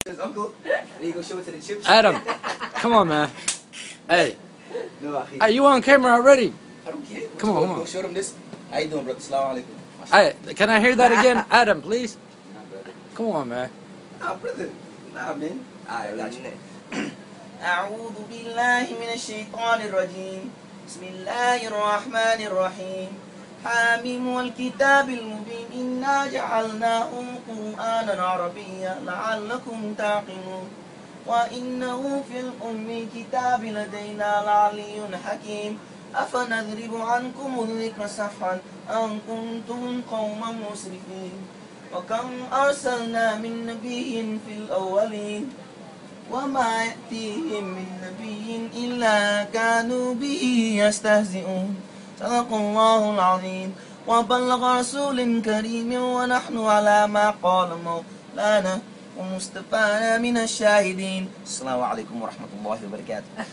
his uncle. And he go show it to the chip. Adam, come on, man. Hey, No, hey, you on camera already? I don't care. Come on, come on. Go show them this. How you doing, brother? Assalamu alaikum. Hey, can I hear that again? Adam, please. Nah, brother. Come on, man. Nah, brother. Nah, man. Alright, I got you. أعوذ بالله من الشيطان الرجيم بسم الله الرحمن الرحيم حاميم والكتاب المبين إنا جعلناه قرآنا عربيا لعلكم تعقلون وإنه في الأم كتاب لدينا لعلي حكيم أفنضرب عنكم الذكر صفحا أن كنتم قوما مسرفين وكم أرسلنا من نبي في الأولين وما يأتيهم من نبي إلا كانوا به يستهزئون صدق الله العظيم وبلغ رسول كريم ونحن على ما قال مولانا ومصطفى من الشاهدين. السلام عليكم ورحمة الله وبركاته.